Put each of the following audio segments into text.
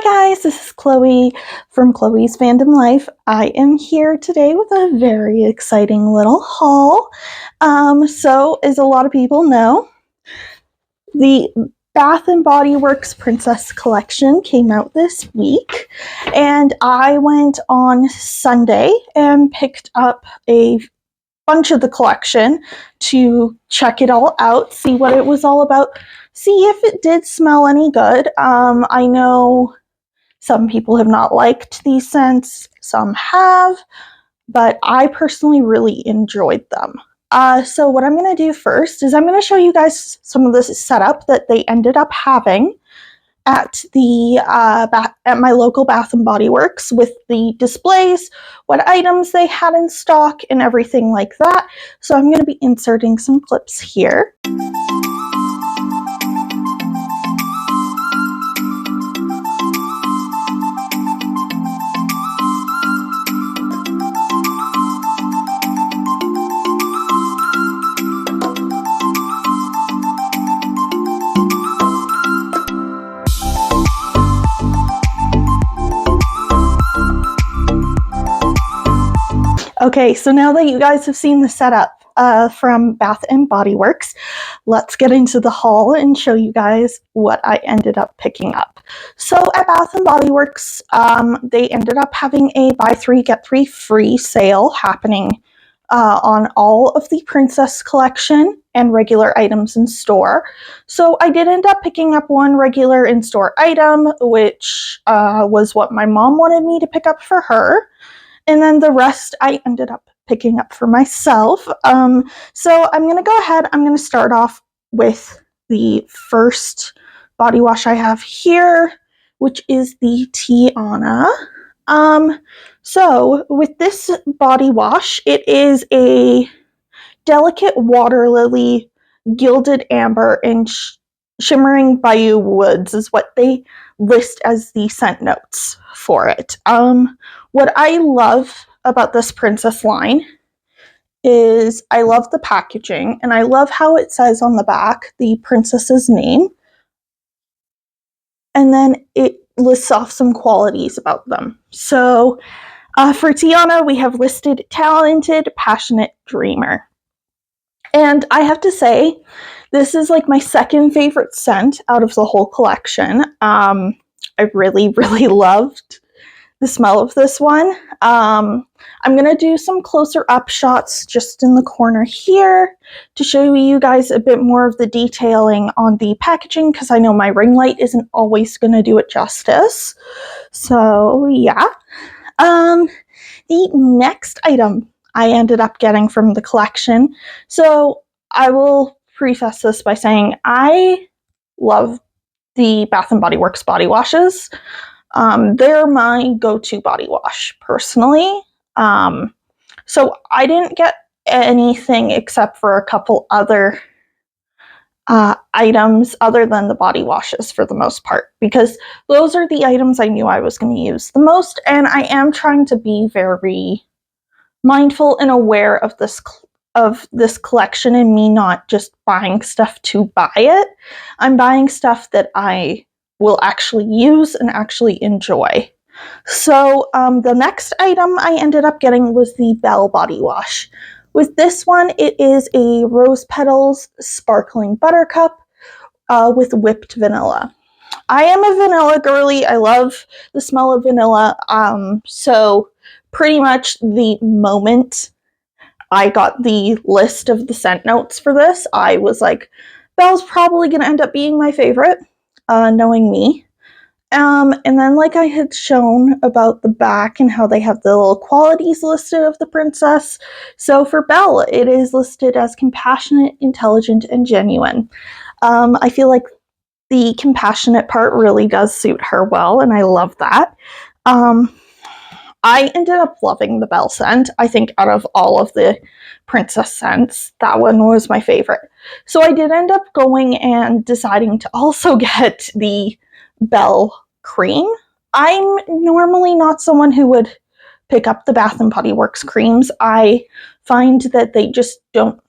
Hi guys, this is Chloe from Chloe's Fandom Life. I am here today with a very exciting little haul. So as a lot of people know, the Bath and Body Works Princess Collection came out this week, and I went on Sunday and picked up a bunch of the collection to check it all out, see what it was all about, see if it did smell any good. I know some people have not liked these scents, some have, but I personally really enjoyed them. So what I'm going to do first is I'm going to show you guys some of this setup that they ended up having at the at my local Bath and Body Works, with the displays, what items they had in stock, and everything like that. So I'm going to be inserting some clips here. Okay, so now that you guys have seen the setup from Bath and Body Works, let's get into the haul and show you guys what I ended up picking up. So at Bath and Body Works, they ended up having a buy three, get three free sale happening on all of the Princess Collection and regular items in store. So I did end up picking up one regular in-store item, which was what my mom wanted me to pick up for her. And then the rest I ended up picking up for myself. So I'm going to go ahead. I'm going to start off with the first body wash I have here, which is the Tiana. So with this body wash, it is a delicate water lily, gilded amber, and shimmering bayou woods is what they list as the scent notes for it. What I love about this princess line is I love the packaging, and I love how it says on the back the princess's name, and then it lists off some qualities about them. So for Tiana, we have listed talented, passionate, dreamer. And I have to say, this is like my second favorite scent out of the whole collection. I really, really loved the smell of this one. I'm going to do some closer up shots just in the corner here to show you guys a bit more of the detailing on the packaging, because I know my ring light isn't always going to do it justice. So yeah. The next item I ended up getting from the collection. So I will preface this by saying I love the Bath and Body Works body washes. They're my go-to body wash, personally. So I didn't get anything except for a couple other items other than the body washes for the most part, because those are the items I knew I was going to use the most, and I am trying to be very mindful and aware of this collection, and me not just buying stuff to buy it. I'm buying stuff that I will actually use and actually enjoy. So the next item I ended up getting was the Belle body wash. With this one, it is a rose petals sparkling buttercup with whipped vanilla. I am a vanilla girly. I love the smell of vanilla. So pretty much the moment I got the list of the scent notes for this, I was like, Belle's probably going to end up being my favorite, knowing me. And then, like I had shown about the back and how they have the little qualities listed of the princess. So for Belle, it is listed as compassionate, intelligent, and genuine. I feel like the compassionate part really does suit her well, and I love that. I ended up loving the Belle scent. I think out of all of the princess scents, that one was my favorite. So I did end up going and deciding to also get the Belle cream. I'm normally not someone who would pick up the Bath and Body Works creams. I find that they just don't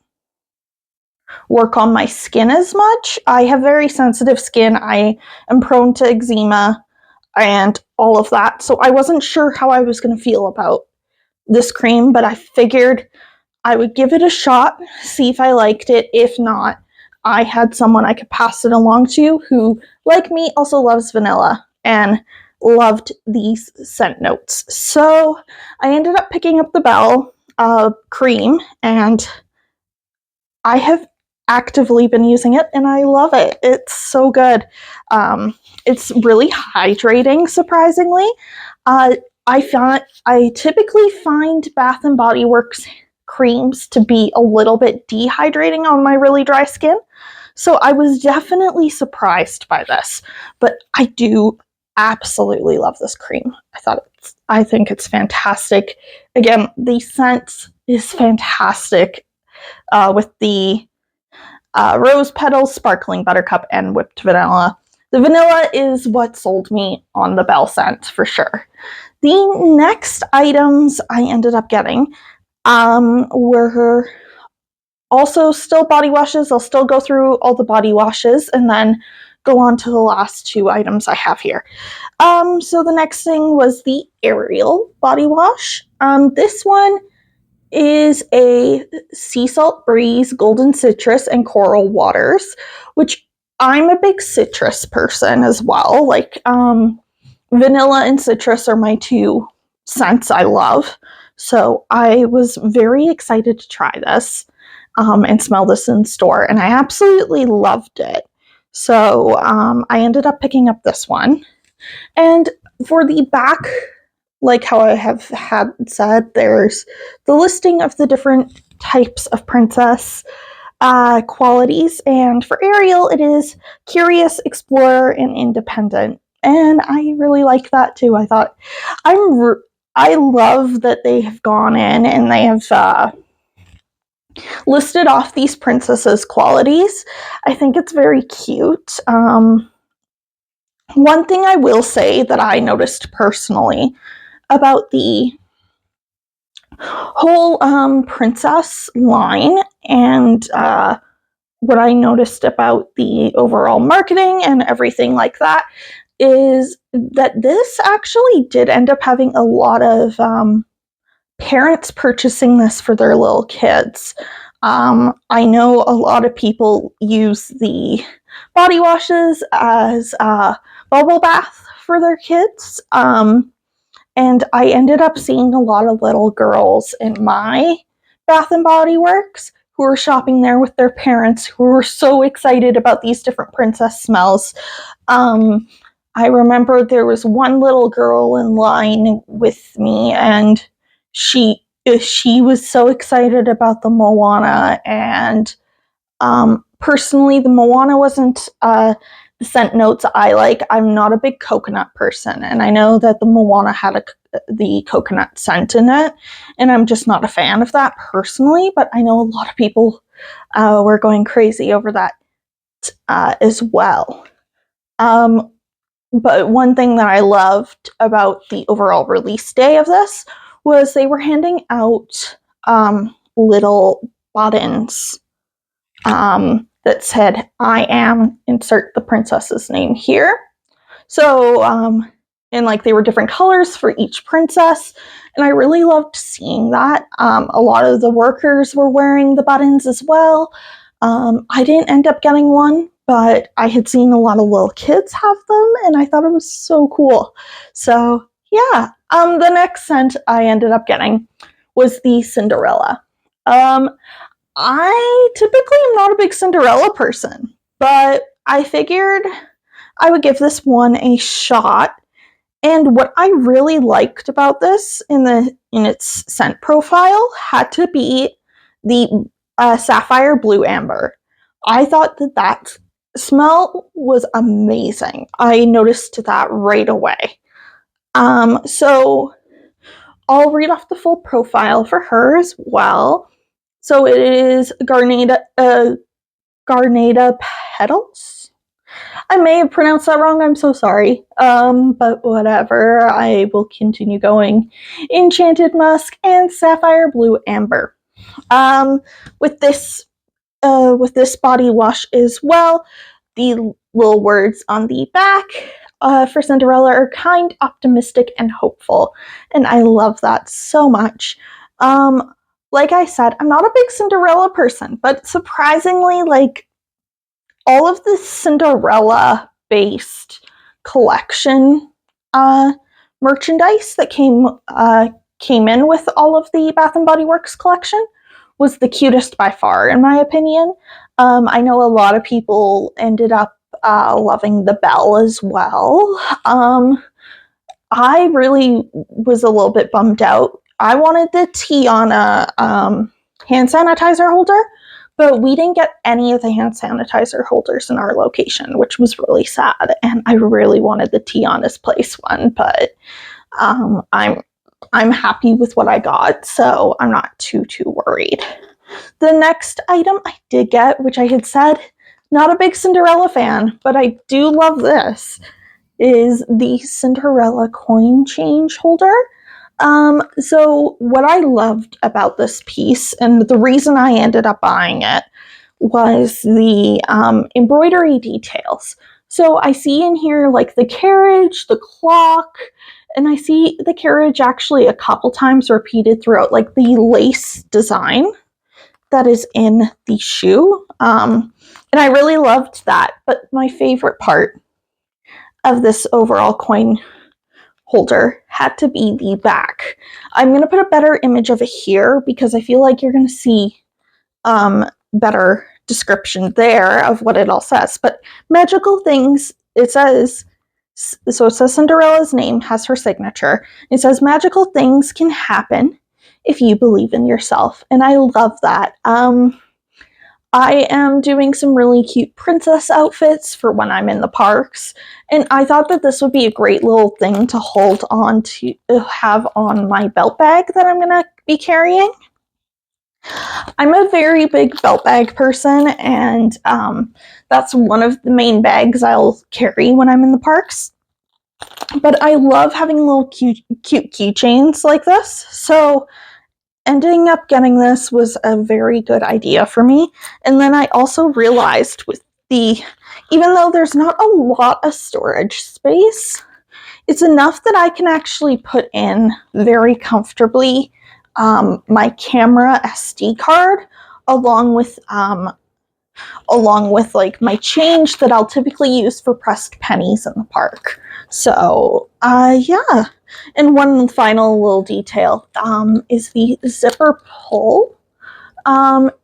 work on my skin as much. I have very sensitive skin. I am prone to eczema. and all of that. So I wasn't sure how I was going to feel about this cream, but I figured I would give it a shot, see if I liked it. If not, I had someone I could pass it along to who, like me, also loves vanilla and loved these scent notes. So I ended up picking up the Belle cream, and I have actively been using it, and I love it. It's so good. It's really hydrating, surprisingly. I typically find Bath and Body Works creams to be a little bit dehydrating on my really dry skin. So I was definitely surprised by this, but I do absolutely love this cream. I think it's fantastic. Again, the scent is fantastic with the rose petals, sparkling buttercup, and whipped vanilla. The vanilla is what sold me on the Belle scent for sure. The next items I ended up getting were also still body washes. I'll still go through all the body washes and then go on to the last two items I have here. So the next thing was the Ariel body wash. This one is a sea salt breeze, golden citrus, and coral waters, which I'm a big citrus person as well. Like vanilla and citrus are my two scents I love. So I was very excited to try this and smell this in store, and I absolutely loved it. So I ended up picking up this one. And for the back, like how I have had said, there's the listing of the different types of princess qualities. And for Ariel, it is curious, explorer, and independent. And I really like that too. I love that they have gone in and they have listed off these princesses' qualities. I think it's very cute. One thing I will say that I noticed personally about the whole princess line and what I noticed about the overall marketing and everything like that is that this actually did end up having a lot of parents purchasing this for their little kids. I know a lot of people use the body washes as a bubble bath for their kids. And I ended up seeing a lot of little girls in my Bath and Body Works who were shopping there with their parents who were so excited about these different princess smells. I remember there was one little girl in line with me, and she was so excited about the Moana, and personally, the Moana wasn't the scent notes I like. I'm not a big coconut person, and I know that the Moana had the coconut scent in it, and I'm just not a fan of that personally, but I know a lot of people were going crazy over that as well. But one thing that I loved about the overall release day of this was they were handing out little buttons that said, "I am," insert the princess's name here. So, and like they were different colors for each princess, and I really loved seeing that. A lot of the workers were wearing the buttons as well. I didn't end up getting one, but I had seen a lot of little kids have them, and I thought it was so cool. So, yeah. The next scent I ended up getting was the Cinderella. I typically am not a big Cinderella person, but I figured I would give this one a shot. And what I really liked about this in its scent profile had to be the sapphire blue amber. I thought that smell was amazing. I noticed that right away. So I'll read off the full profile for her as well. So it is Garneta petals. I may have pronounced that wrong. I'm so sorry. But whatever. I will continue going. Enchanted musk and sapphire blue amber. With this body wash as well, the little words on the back for Cinderella are kind, optimistic, and hopeful. And I love that so much. Like I said, I'm not a big Cinderella person, but surprisingly, like, all of the Cinderella based collection merchandise that came in with all of the Bath and Body Works collection was the cutest by far, in my opinion. I know a lot of people ended up loving the Belle as well. I really was a little bit bummed out. I wanted the Tiana hand sanitizer holder, but we didn't get any of the hand sanitizer holders in our location, which was really sad. And I really wanted the Tiana's Place one, but I'm happy with what I got, so I'm not too worried. The next item I did get, which I had said, not a big Cinderella fan, but I do love this, is the Cinderella coin change holder. So what I loved about this piece, and the reason I ended up buying it, was the embroidery details. So I see in here like the carriage, the clock, and I see the carriage actually a couple times repeated throughout, like the lace design that is in the shoe. And I really loved that. But my favorite part of this overall coin holder had to be the back. I'm going to put a better image of it here because I feel like you're going to see better description there of what it all says. But magical things, it says, so it says Cinderella's name has her signature. It says magical things can happen if you believe in yourself. And I love that. I am doing some really cute princess outfits for when I'm in the parks, and I thought that this would be a great little thing to hold on to have on my belt bag that I'm going to be carrying. I'm a very big belt bag person, and that's one of the main bags I'll carry when I'm in the parks. But I love having little cute keychains like this, so ending up getting this was a very good idea for me. And then I also realized with even though there's not a lot of storage space, it's enough that I can actually put in very comfortably my camera SD card along with like my change that I'll typically use for pressed pennies in the park. So yeah. And one final little detail is the zipper pull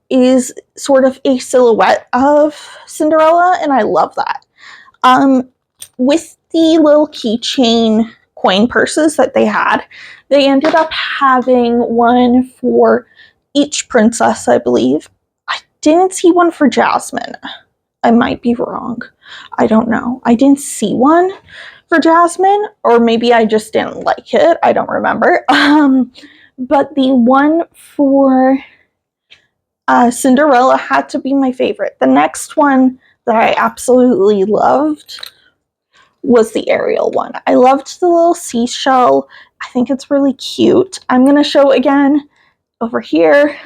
is sort of a silhouette of Cinderella, and I love that. With the little keychain coin purses that they had, they ended up having one for each princess, I believe. I didn't see one for Jasmine. I might be wrong. I don't know. I didn't see one for Jasmine, or maybe I just didn't like it. I don't remember. But the one for Cinderella had to be my favorite. The next one that I absolutely loved was the Ariel one. I loved the little seashell. I think it's really cute. I'm going to show again over here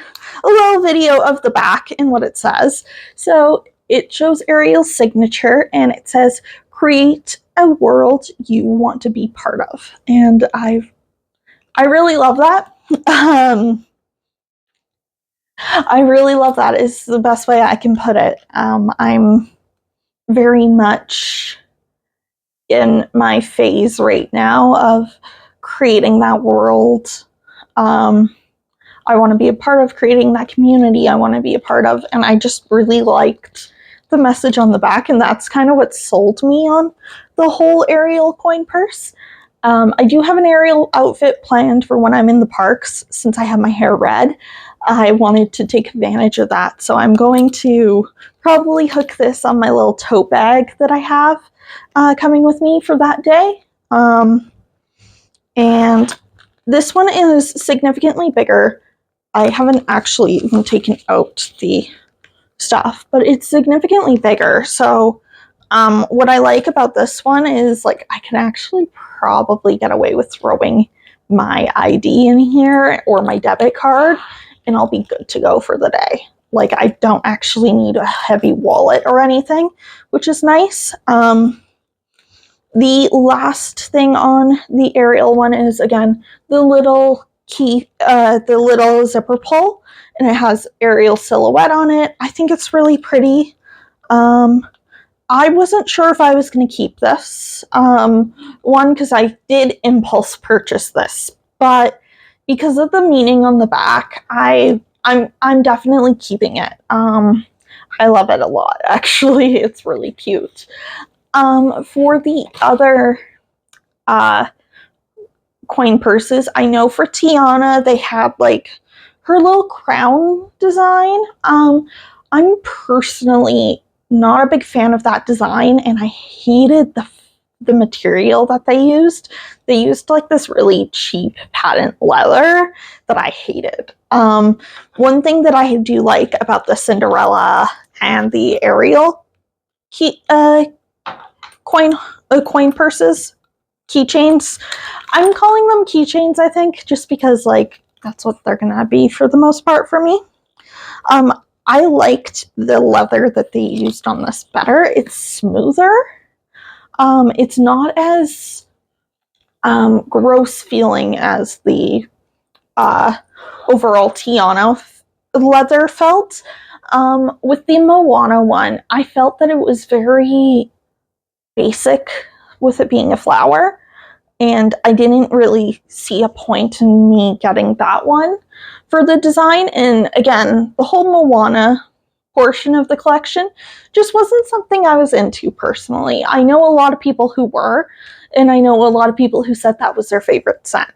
a little video of the back and what it says. So it shows Ariel's signature, and it says, "Create a world you want to be part of." And I really love that. I really love that is the best way I can put it. I'm very much in my phase right now of creating that world. I want to be a part of creating that community I want to be a part of, and I just really liked the message on the back, and that's kind of what sold me on the whole Ariel coin purse. I do have an Ariel outfit planned for when I'm in the parks. Since I have my hair red, I wanted to take advantage of that, so I'm going to probably hook this on my little tote bag that I have coming with me for that day. And this one is significantly bigger. I haven't actually even taken out the stuff, but it's significantly bigger. So what I like about this one is, like, I can actually probably get away with throwing my ID in here or my debit card, and I'll be good to go for the day. Like, I don't actually need a heavy wallet or anything, which is nice. The last thing on the Ariel one is, again, the little the little zipper pull, and it has Ariel silhouette on it. I think it's really pretty. I wasn't sure if I was going to keep this. One, because I did impulse purchase this, but because of the meaning on the back, I'm definitely keeping it. I love it a lot, actually. It's really cute. For the other coin purses, I know for Tiana, they had like her little crown design. I'm personally not a big fan of that design, and I hated the material that they used. They used like this really cheap patent leather that I hated. One thing that I do like about the Cinderella and the Ariel coin purses, keychains. I'm calling them keychains, I think, just because like that's what they're gonna be for the most part for me. I liked the leather that they used on this better. It's smoother. It's not as gross feeling as the overall Tiana leather felt. With the Moana one, I felt that it was very basic with it being a flower, and I didn't really see a point in me getting that one for the design. And again, the whole Moana portion of the collection just wasn't something I was into personally. I know a lot of people who were, and I know a lot of people who said that was their favorite scent.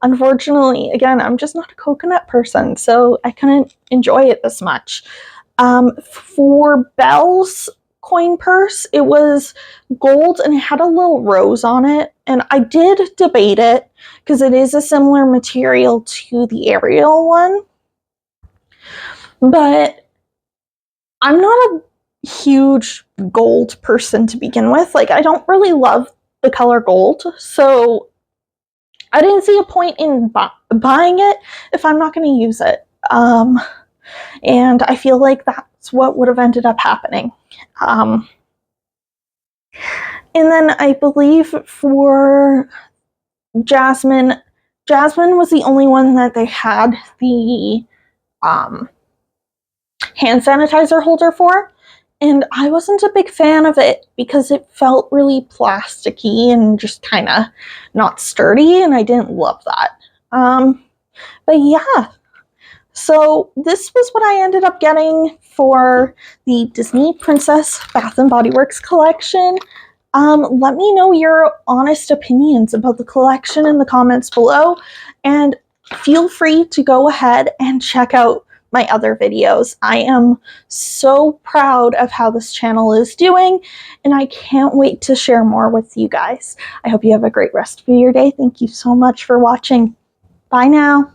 Unfortunately, again, I'm just not a coconut person, so I couldn't enjoy it as much. For Belle's coin purse, it was gold and it had a little rose on it, and I did debate it because it is a similar material to the Ariel one, but I'm not a huge gold person to begin with. Like, I don't really love the color gold, so I didn't see a point in buying it if I'm not going to use it. And I feel like that's what would have ended up happening. And then I believe for Jasmine was the only one that they had the hand sanitizer holder for. And I wasn't a big fan of it because it felt really plasticky and just kind of not sturdy, and I didn't love that. But yeah, so this was what I ended up getting for the Disney Princess Bath & Body Works collection. Let me know your honest opinions about the collection in the comments below, and feel free to go ahead and check out my other videos. I am so proud of how this channel is doing, and I can't wait to share more with you guys. I hope you have a great rest of your day. Thank you so much for watching. Bye now.